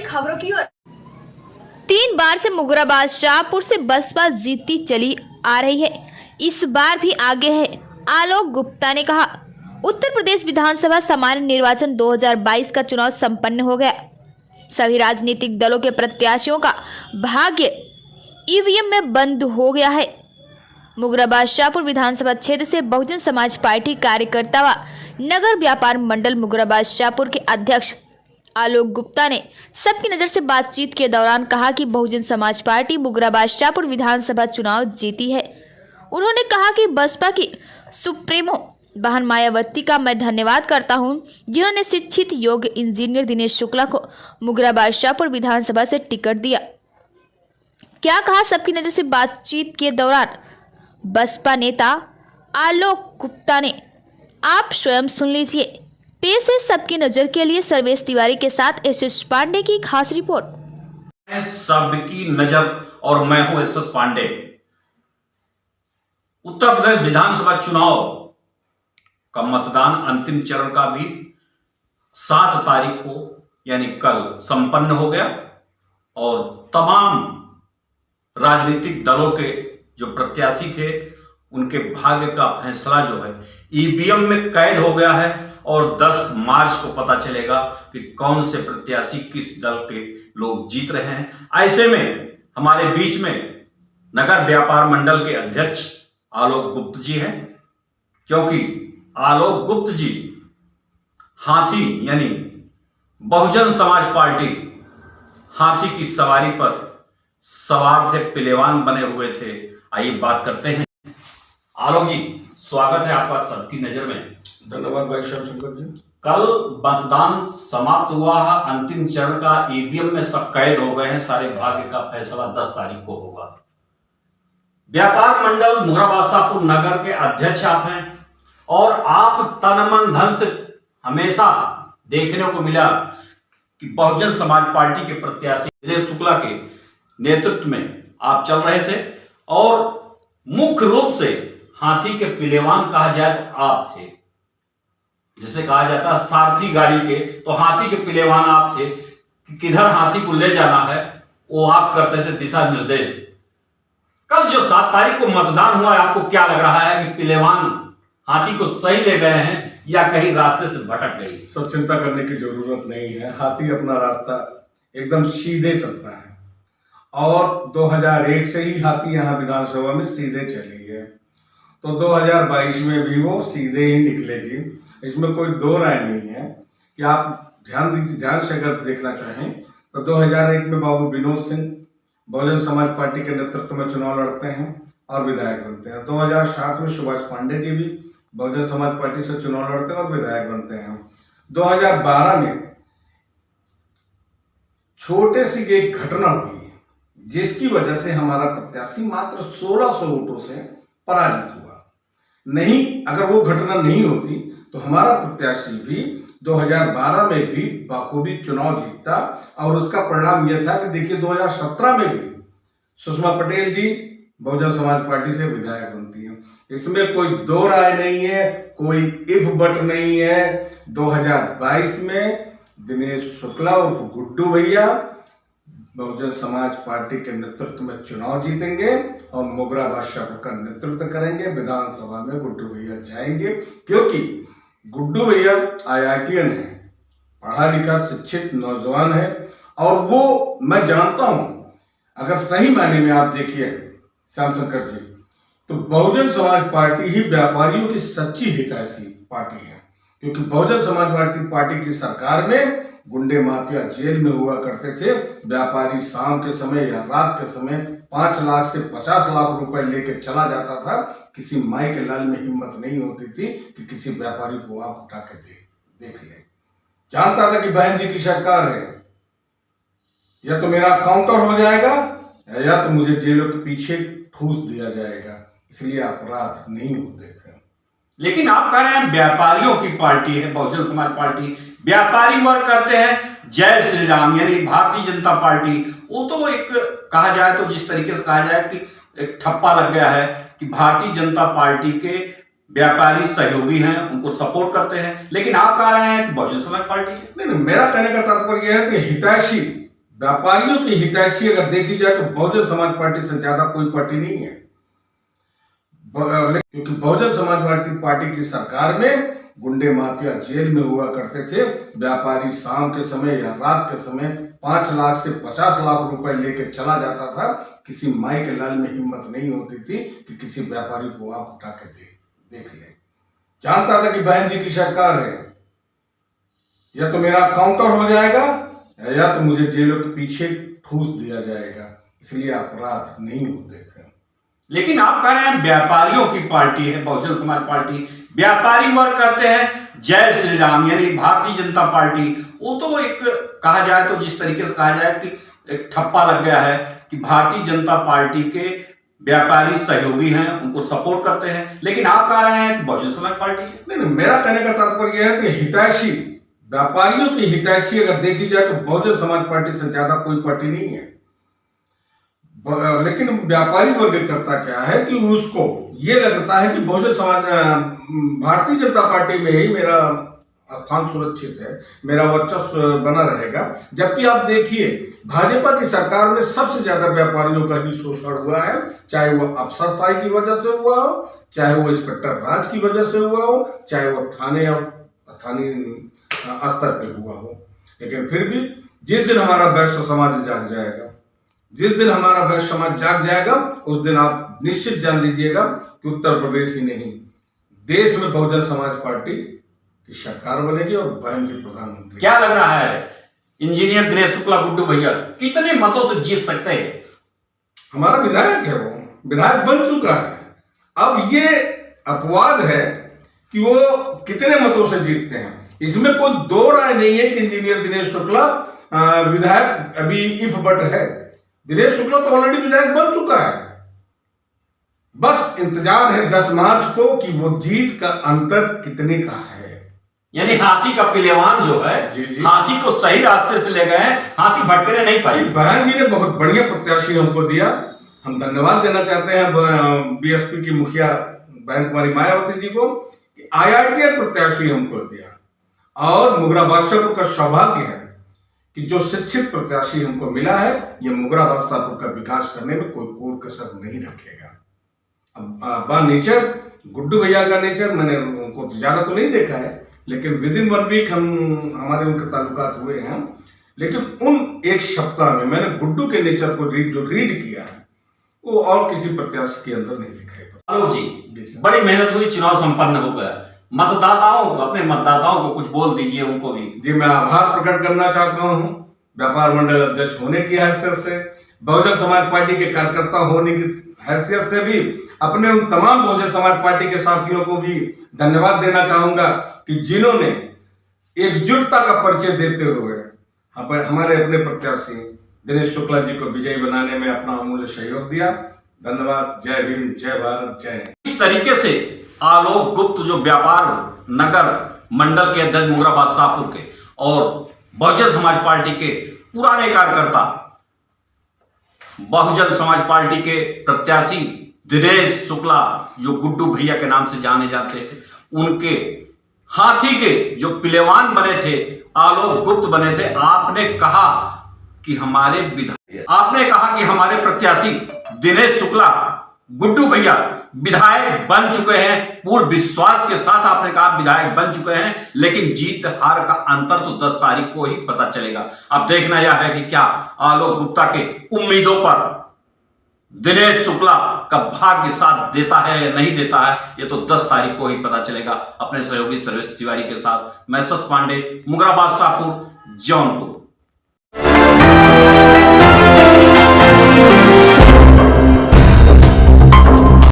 खबरों की ओर। 3 बार से मुगराबाद शाहपुर से बसपा जीतती चली आ रही है। इस बार भी आगे है। आलोक गुप्ता ने कहा, उत्तर प्रदेश विधानसभा सामान्य निर्वाचन 2022 का चुनाव संपन्न हो गया। सभी राजनीतिक दलों के प्रत्याशियों का भाग्य ईवीएम में बंद हो गया है। मुगराबाद शाहपुर विधानसभा क्षेत्र से बहुजन समाज पार्टी कार्यकर्ता व नगर व्यापार मंडल मुगराबाद शाहपुर के अध्यक्ष आलोक गुप्ता ने सबकी नजर से बातचीत के दौरान कहा कि बहुजन समाज पार्टी मुगराबाद शाहपुर विधानसभा चुनाव जीती है। उन्होंने कहा कि बसपा की सुप्रीमो बहन मायावती का मैं धन्यवाद करता हूं, जिन्होंने शिक्षित योग्य इंजीनियर दिनेश शुक्ला को मुगराबाद शाहपुर विधानसभा से टिकट दिया। क्या कहा सबकी नजर से बातचीत के दौरान बसपा नेता आलोक गुप्ता ने, आप स्वयं सुन लीजिए। पेश है सबकी नजर के लिए सर्वेश तिवारी के साथ एस पांडे की खास रिपोर्ट। सबकी नजर और मैं हूं एस पांडे। उत्तर प्रदेश विधानसभा चुनाव का मतदान अंतिम चरण का भी 7 तारीख को यानी कल संपन्न हो गया और तमाम राजनीतिक दलों के जो प्रत्याशी थे उनके भाग्य का फैसला जो है ईवीएम में कैद हो गया है और 10 मार्च को पता चलेगा कि कौन से प्रत्याशी किस दल के लोग जीत रहे हैं। ऐसे में हमारे बीच में नगर व्यापार मंडल के अध्यक्ष आलोक गुप्त जी हैं, क्योंकि आलोक गुप्त जी हाथी यानी बहुजन समाज पार्टी हाथी की सवारी पर सवार थे, पिलेवान बने हुए थे। आइए बात करते हैं। आलोक जी, स्वागत है आपका सबकी नजर में। धन्यवाद भाई श्यामशंकर जी। कल मतदान समाप्त हुआ है, अंतिम चरण का ईवीएम में सब कैद हो गए हैं। सारे भाग्य का फैसला 10 तारीख को होगा। व्यापार मंडल मुगराबाद शाहपुर नगर के अध्यक्ष आप हैं और आप तन मन धन से हमेशा देखने को मिला कि बहुजन समाज पार्टी के प्रत्याशी दिनेश शुक्ला के नेतृत्व में आप चल रहे थे और मुख्य रूप से हाथी के पिलेवान कहा जाए तो आप थे। जिसे कहा जाता है सारथी गाड़ी के, तो हाथी के पिलेवान आप थे कि किधर हाथी को ले जाना है वो आप करते थे दिशा निर्देश। कल जो 7 तारीख को मतदान हुआ है, आपको क्या लग रहा है कि पिलेवान हाथी को सही ले गए हैं या कहीं रास्ते से भटक गई? सब चिंता करने की जरूरत नहीं है। हाथी अपना रास्ता एकदम सीधे चलता है और 2001 से ही हाथी यहाँ विधानसभा में सीधे चली है, तो 2022 में भी वो सीधे ही निकलेगी। इसमें कोई दो राय नहीं है कि आप ध्यान से अगर देखना चाहें तो 2001 में बाबू विनोद सिंह बहुजन समाज पार्टी के नेतृत्व में चुनाव लड़ते हैं और विधायक बनते हैं। 2007 में सुभाष पांडे जी भी बहुजन समाज पार्टी से चुनाव लड़ते हैं और विधायक बनते हैं। 2012 में छोटे सी एक घटना हुई जिसकी वजह से हमारा प्रत्याशी मात्र 1600 वोटों से पराजित हुआ। नहीं, अगर वो घटना नहीं होती तो हमारा प्रत्याशी भी 2012 में भी बाखूबी चुनाव जीतता और उसका परिणाम यह था कि देखिए 2017 में भी सुषमा पटेल जी बहुजन समाज पार्टी से विधायक बनती है। इसमें कोई दो राय नहीं है, कोई इफ बट नहीं है। 2022 में दिनेश शुक्ला उर्फ गुड्डू भैया बहुजन समाज पार्टी के नेतृत्व में चुनाव जीतेंगे और मुगराबाद शाहपुर का नेतृत्व करेंगे। विधानसभा में गुड्डू भैया जाएंगे, क्योंकि गुड्डू भैया IITN है, पढ़ा लिखा शिक्षित नौजवान है और वो मैं जानता हूं, अगर सही मायने में आप देखिए श्यामशंकर जी, तो बहुजन समाज पार्टी ही व्यापारियों की सच्ची हितैषी पार्टी है। क्योंकि बहुजन समाज पार्टी की सरकार में गुंडे माफिया जेल में हुआ करते थे। व्यापारी शाम के समय या रात के समय 5 लाख से 50 लाख रुपए लेके चला जाता था। किसी माई के लाल में हिम्मत नहीं होती थी कि किसी व्यापारी को आंख उठा के देख ले। जानता था कि बहन जी की सरकार है, या तो मेरा काउंटर हो जाएगा या तो मुझे जेलों के पीछे ठूस दिया जाएगा, इसलिए अपराध नहीं होते थे। लेकिन आप कह रहे हैं व्यापारियों की पार्टी है बहुजन समाज पार्टी, व्यापारी वर्ग करते हैं जय श्री राम यानी भारतीय जनता पार्टी। वो तो एक कहा जाए तो जिस तरीके से कहा जाए कि एक ठप्पा लग गया है कि भारतीय जनता पार्टी के व्यापारी सहयोगी हैं, उनको सपोर्ट करते हैं। लेकिन आप कह रहे हैं कि बहुजन समाज पार्टी नहीं, मेरा कहने का तात्पर्य यह है कि हितैषी व्यापारियों की हितैषी अगर देखी जाए तो बहुजन समाज पार्टी से ज्यादा कोई पार्टी नहीं है, क्योंकि बहुजन समाज पार्टी की सरकार में गुंडे माफिया जेल में हुआ करते थे। व्यापारी शाम के समय या रात के समय 5 लाख से 50 लाख रुपए लेके चला जाता था। किसी माई के लाल में हिम्मत नहीं होती थी कि किसी व्यापारी को आंख उठा के देख ले। जानता था कि बहन जी की सरकार है, या तो मेरा काउंटर हो जाएगा या तो मुझे जेलों के पीछे ठूस दिया जाएगा, इसलिए अपराध नहीं होते थे। लेकिन आप कह रहे हैं व्यापारियों की पार्टी है बहुजन समाज पार्टी, व्यापारी वर्ग कहते हैं जय श्री राम, यानी भारतीय जनता पार्टी। वो तो एक कहा जाए तो जिस तरीके से कहा जाए कि एक ठप्पा लग गया है कि भारतीय जनता पार्टी के व्यापारी सहयोगी हैं, उनको सपोर्ट करते हैं, लेकिन आप कह रहे हैं कि बहुजन समाज पार्टी। नहीं, मेरा कहने का तात्पर्य यह है कि हितैषी, व्यापारियों की हितैषी अगर देखी जाए तो बहुजन समाज पार्टी से ज्यादा कोई पार्टी नहीं है। लेकिन व्यापारी वर्ग करता क्या है कि उसको ये लगता है कि बहुजन समाज भारतीय जनता पार्टी में ही मेरा स्थान सुरक्षित है, मेरा वर्चस्व बना रहेगा। जबकि आप देखिए भाजपा की सरकार में सबसे ज्यादा व्यापारियों का ही शोषण हुआ है, चाहे वो अफसरशाही की वजह से हुआ हो, चाहे वो इंस्पेक्टर राज की वजह से हुआ हो, चाहे वो थाने और स्थानीय स्तर पे हुआ हो। लेकिन फिर भी जिस दिन हमारा वैश्य समाज जाग जाएगा, जिस दिन हमारा वैश्य समाज जाग जाएगा, उस दिन आप निश्चित जान लीजिएगा कि उत्तर प्रदेश ही नहीं देश में बहुजन समाज पार्टी की सरकार बनेगी और बहन जी प्रधानमंत्री। क्या लग रहा है इंजीनियर दिनेश शुक्ला गुड्डू भैया कितने मतों से जीत सकते हैं? हमारा विधायक है, वो विधायक बन चुका है। अब ये अपवाद है कि वो कितने मतों से जीतते हैं, इसमें कोई दो राय नहीं है कि इंजीनियर दिनेश शुक्ला विधायक अभी इफ बट है। दिनेश शुक्ला तो ऑलरेडी विधायक बन चुका है, बस इंतजार है 10 मार्च को कि वो जीत का अंतर कितने का है। यानी हाथी का पहलवान जो है जी। हाथी को सही रास्ते से ले गए, हाथी भटकने नहीं पाई। बहन जी ने बहुत बढ़िया प्रत्याशी हमको दिया, हम धन्यवाद देना चाहते हैं बीएसपी की मुखिया बहन कुमारी मायावती जी को कि IITR प्रत्याशी हमको दिया। और मुगरा बादशाहपुर का सौभाग्य है कि जो शिक्षित प्रत्याशी हमको मिला है, ये मुगरा बादशाहपुर का विकास करने में कोई कोर कसर नहीं रखेगा। अब नेचर गुड्डू भैया का नेचर मैंने उनको ज्यादा तो नहीं देखा है, लेकिन विद इन 1 वीक हमारे उनके ताल्लुकात हुए हैं। लेकिन उन 1 सप्ताह में मैंने गुड्डू के नेचर को जो रीड किया है वो और किसी प्रत्याशी के अंदर नहीं दिखाई पड़ा। आलोक जी, बड़ी मेहनत हुई, चुनाव संपन्न हो गया, अपने मतदाताओं को कुछ बोल दीजिए उनको भी। जी, मैं आभार प्रकट करना चाहता हूँ व्यापार मंडल अध्यक्ष होने की हैसियत से, बहुजन समाज पार्टी के कार्यकर्ता होने की हैसियत से भी अपने उन तमाम बहुजन समाज पार्टी के साथियों को भी धन्यवाद देना चाहूंगा कि जिन्होंने एकजुटता का परिचय देते हुए हमारे अपने प्रत्याशी दिनेश शुक्ला जी को विजयी बनाने में अपना अमूल्य सहयोग दिया। धन्यवाद। जय भीम, जय भारत, जय। इस तरीके से आलोक गुप्त जो व्यापार नगर मंडल के अध्यक्ष मुगरा बादशाहपुर के और बहुजन समाज पार्टी के पुराने कार्यकर्ता, बहुजन समाज पार्टी के प्रत्याशी दिनेश शुक्ला जो गुड्डू भैया के नाम से जाने जाते थे, उनके हाथी के जो पहलवान बने थे आलोक गुप्त बने थे। आपने कहा कि हमारे प्रत्याशी दिनेश शुक्ला गुड्डू भैया विधायक बन चुके हैं, पूर्ण विश्वास के साथ आपने कहा विधायक बन चुके हैं, लेकिन जीत हार का अंतर तो 10 तारीख को ही पता चलेगा। अब देखना यह है कि क्या आलोक गुप्ता के उम्मीदों पर दिनेश शुक्ला का भाग्य साथ देता है या नहीं देता है, ये तो 10 तारीख को ही पता चलेगा। अपने सहयोगी सर्वेश तिवारी के साथ मैं सस पांडे, मुगरा बादशाहपुर, जौनपुर।